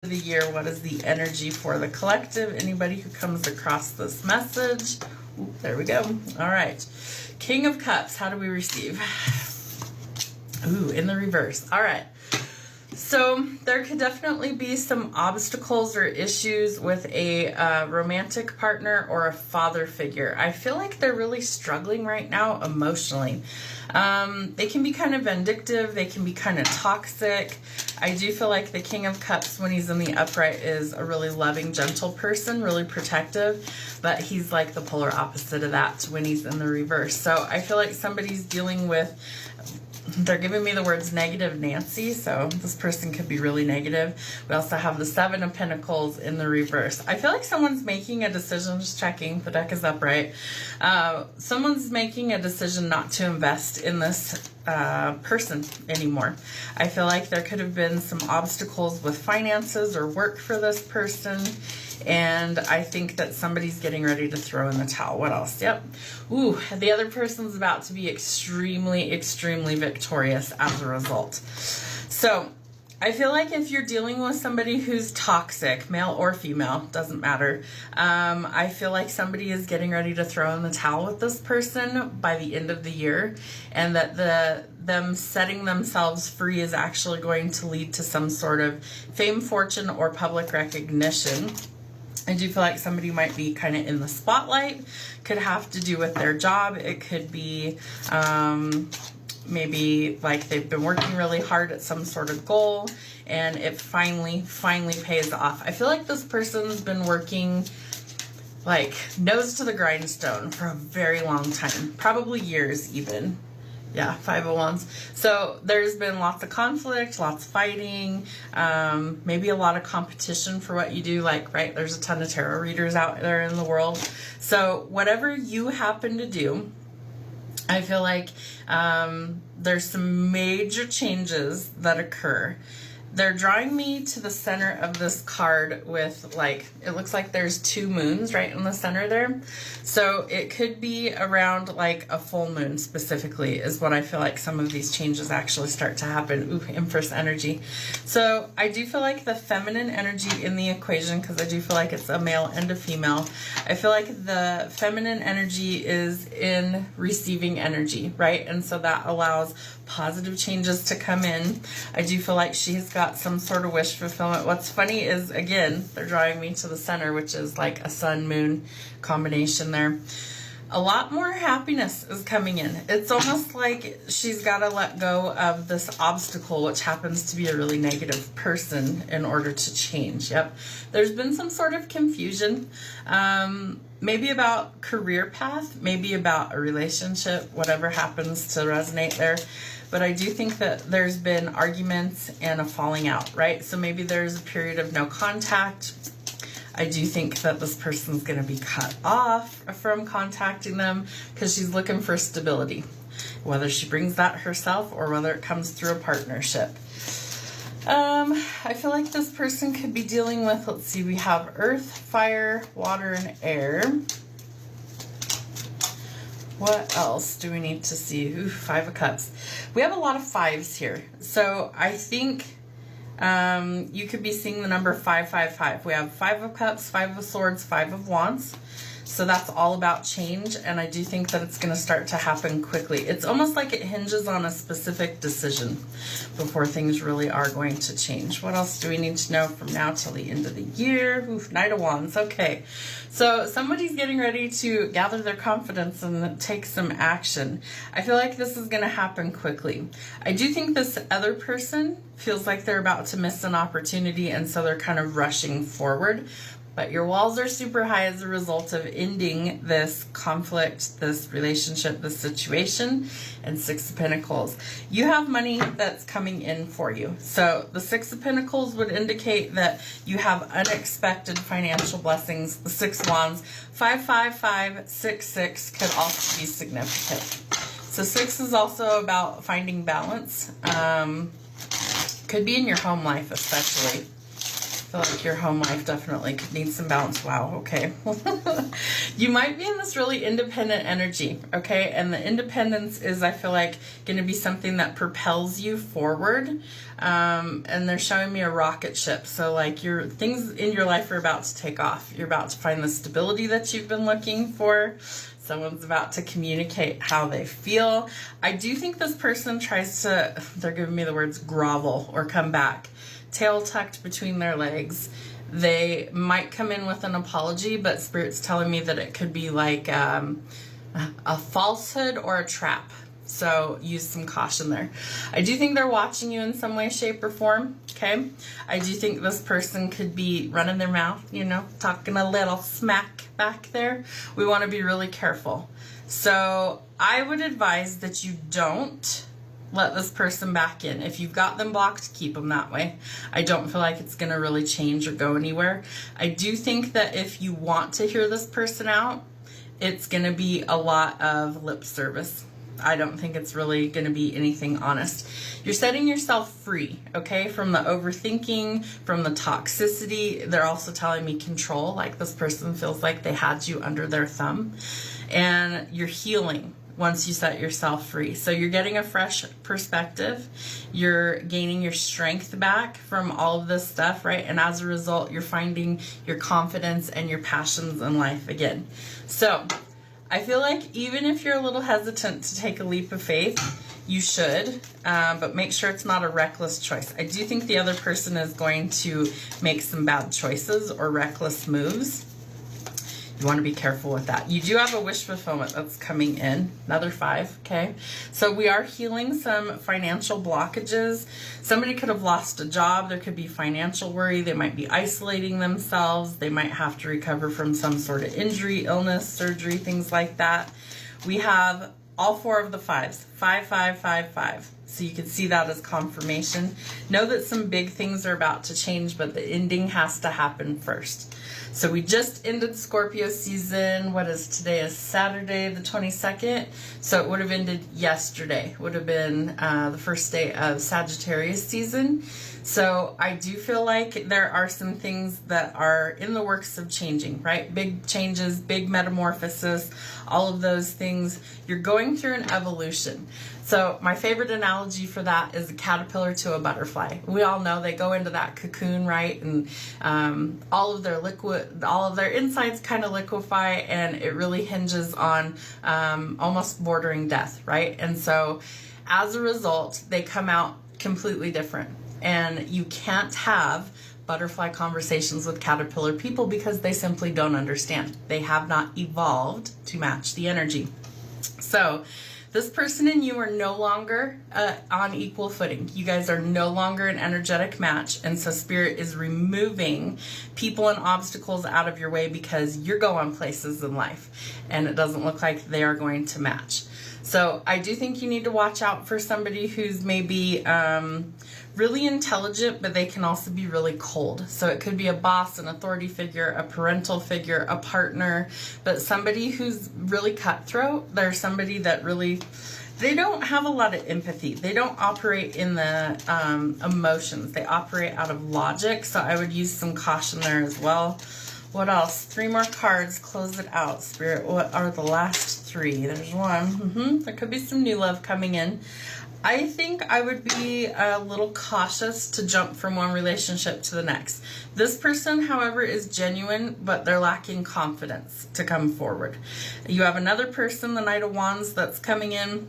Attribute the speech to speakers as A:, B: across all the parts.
A: the year, what is the energy for the collective? Anybody who comes across this message. Ooh, there we go. All right. King of Cups, how do we receive? Ooh, in the reverse. All right. So there could definitely be some obstacles or issues with a romantic partner or a father figure. I feel like they're really struggling right now emotionally. They can be kind of vindictive. They can be kind of toxic. I do feel like the King of Cups, when he's in the upright, is a really loving, gentle person, really protective, but he's like the polar opposite of that when he's in the reverse. So I feel like somebody's dealing with, they're giving me the words negative Nancy, so this person could be really negative. We also have the Seven of Pentacles in the reverse. I feel like someone's making a decision, just checking, the deck is upright. Someone's making a decision not to invest in this person anymore. I feel like there could have been some obstacles with finances or work for this person. And I think that somebody's getting ready to throw in the towel. What else? Yep. Ooh, the other person's about to be extremely, extremely victorious as a result. So I feel like if you're dealing with somebody who's toxic, male or female, doesn't matter. I feel like somebody is getting ready to throw in the towel with this person by the end of the year, and that them setting themselves free is actually going to lead to some sort of fame, fortune, or public recognition. I do feel like somebody might be kind of in the spotlight. Could have to do with their job. It could be maybe like they've been working really hard at some sort of goal and it finally pays off. I feel like this person's been working like nose to the grindstone for a very long time, probably years even. Yeah, 5 of Wands. So there's been lots of conflict, lots of fighting, maybe a lot of competition for what you do. Like, right, there's a ton of tarot readers out there in the world. So whatever you happen to do, I feel like there's some major changes that occur. They're drawing me to the center of this card with, like, it looks like there's 2 moons right in the center there. So it could be around like a full moon specifically is what I feel like some of these changes actually start to happen. Ooh, Empress energy. So I do feel like the feminine energy in the equation, because I do feel like it's a male and a female. I feel like the feminine energy is in receiving energy, right? And so that allows positive changes to come in. I do feel like she has got some sort of wish fulfillment. What's funny is, again, they're drawing me to the center, which is like a sun-moon combination there. A lot more happiness is coming in. It's almost like she's got to let go of this obstacle, which happens to be a really negative person, in order to change. Yep. There's been some sort of confusion, maybe about career path, maybe about a relationship, whatever happens to resonate there. But I do think that there's been arguments and a falling out, right? So maybe there's a period of no contact. I do think that this person's going to be cut off from contacting them because she's looking for stability, whether she brings that herself or whether it comes through a partnership. I feel like this person could be dealing with, let's see, we have earth, fire, water, and air. What else do we need to see? Ooh, 5 of Cups. We have a lot of 5s here. So I think you could be seeing the number 555. We have 5 of Cups, 5 of Swords, 5 of Wands. So that's all about change, and I do think that it's going to start to happen quickly. It's almost like it hinges on a specific decision before things really are going to change. What else do we need to know from now till the end of the year? Oof, Knight of Wands. Okay, so somebody's getting ready to gather their confidence and take some action. I feel like this is going to happen quickly. I do think this other person feels like they're about to miss an opportunity, and so they're kind of rushing forward. But your walls are super high as a result of ending this conflict, this relationship, this situation, and 6 of Pentacles. You have money that's coming in for you. So the 6 of Pentacles would indicate that you have unexpected financial blessings. The 6 of Wands, 555, 66 could also be significant. So 6 is also about finding balance. Could be in your home life especially. feel like your home life definitely could need some balance. Wow, okay. You might be in this really independent energy, okay? And the independence is, I feel like, going to be something that propels you forward. And they're showing me a rocket ship. So, like, things in your life are about to take off. You're about to find the stability that you've been looking for. Someone's about to communicate how they feel. I do think this person tries to, they're giving me the words grovel or come back, tail tucked between their legs. They might come in with an apology, but Spirit's telling me that it could be like a falsehood or a trap. So use some caution there. I do think they're watching you in some way, shape, or form, okay? I do think this person could be running their mouth, you know, talking a little smack back there. We want to be really careful. So I would advise that you don't let this person back in. If you've got them blocked, keep them that way. I don't feel like it's going to really change or go anywhere. I do think that if you want to hear this person out, it's going to be a lot of lip service. I don't think it's really going to be anything honest. You're setting yourself free, okay, from the overthinking, from the toxicity. They're also telling me control, like this person feels like they had you under their thumb. And you're healing once you set yourself free. So you're getting a fresh perspective. You're gaining your strength back from all of this stuff, right? And as a result, you're finding your confidence and your passions in life again. So I feel like even if you're a little hesitant to take a leap of faith, you should, but make sure it's not a reckless choice. I do think the other person is going to make some bad choices or reckless moves. You want to be careful with that. You do have a wish fulfillment that's coming in, another 5, okay? So we are healing some financial blockages. Somebody could have lost a job. There could be financial worry. They might be isolating themselves. They might have to recover from some sort of injury, illness, surgery, things like that. We have all 4 of the 5s, 5, 5, 5, 5. So you can see that as confirmation. Know that some big things are about to change, but the ending has to happen first. So we just ended Scorpio season. What is today? Is Saturday the 22nd. So it would have ended yesterday. Would have been the first day of Sagittarius season. So I do feel like there are some things that are in the works of changing, right? Big changes, big metamorphosis, all of those things. You're going through an evolution. So my favorite analogy for that is a caterpillar to a butterfly. We all know they go into that cocoon, right? And all of their insides kind of liquefy, and it really hinges on almost bordering death, right? And so as a result, they come out completely different. And you can't have butterfly conversations with caterpillar people because they simply don't understand. They have not evolved to match the energy. So this person and you are no longer on equal footing. You guys are no longer an energetic match. And so Spirit is removing people and obstacles out of your way because you're going places in life. And it doesn't look like they are going to match. So I do think you need to watch out for somebody who's maybe really intelligent, but they can also be really cold. So it could be a boss, an authority figure, a parental figure, a partner, but somebody who's really cutthroat. They're somebody that really, they don't have a lot of empathy. They don't operate in the emotions. They operate out of logic. So I would use some caution there as well. What else? 3 more cards. Close it out, Spirit. What are the last 3? There's one. There could be some new love coming in. I think I would be a little cautious to jump from one relationship to the next. This person, however, is genuine, but they're lacking confidence to come forward. You have another person, the Knight of Wands, that's coming in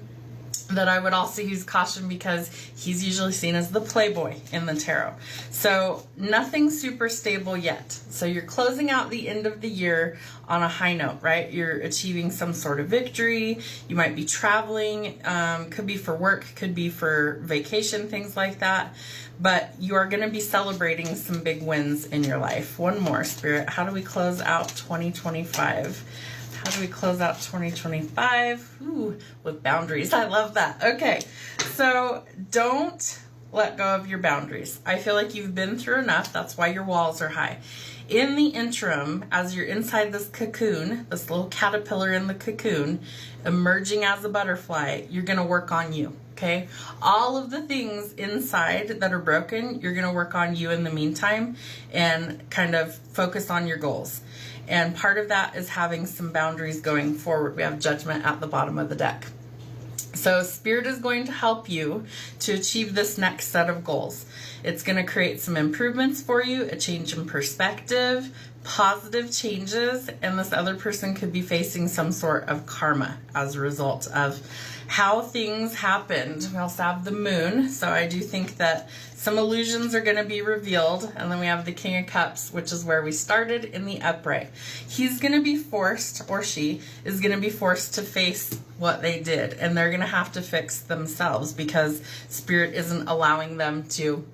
A: that I would also use caution because he's usually seen as the playboy in the tarot. So nothing super stable yet. So you're closing out the end of the year on a high note, right? You're achieving some sort of victory. You might be traveling, could be for work, could be for vacation, things like that. But you are going to be celebrating some big wins in your life. One more, Spirit. How do we close out 2025? How do we close out 2025? Ooh, with boundaries. I love that. Okay, so don't let go of your boundaries. I feel like you've been through enough. That's why your walls are high. In the interim, as you're inside this cocoon, this little caterpillar in the cocoon, emerging as a butterfly, you're going to work on you. Okay, all of the things inside that are broken, you're going to work on you in the meantime and kind of focus on your goals. And part of that is having some boundaries going forward. We have Judgment at the bottom of the deck. So Spirit is going to help you to achieve this next set of goals. It's going to create some improvements for you, a change in perspective, positive changes, and this other person could be facing some sort of karma as a result of how things happened. We also have the Moon, so I do think that some illusions are going to be revealed. And then we have the King of Cups, which is where we started in the upright. He's going to be forced, or she is going to be forced to face what they did, and they're going to have to fix themselves because Spirit isn't allowing them to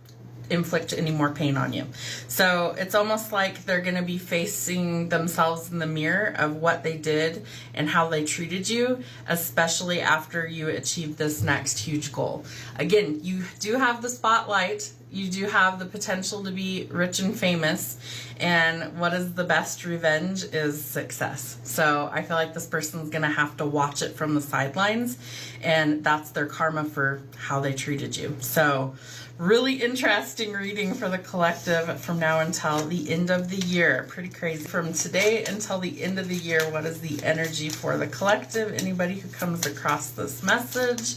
A: inflict any more pain on you. So it's almost like they're going to be facing themselves in the mirror of what they did and how they treated you, especially after you achieve this next huge goal. Again, you do have the spotlight. You do have the potential to be rich and famous. And what is the best revenge is success. So I feel like this person's going to have to watch it from the sidelines, and that's their karma for how they treated you. So really interesting reading for the collective from now until the end of the year. Pretty crazy. From today until the end of the year, what is the energy for the collective? Anybody who comes across this message?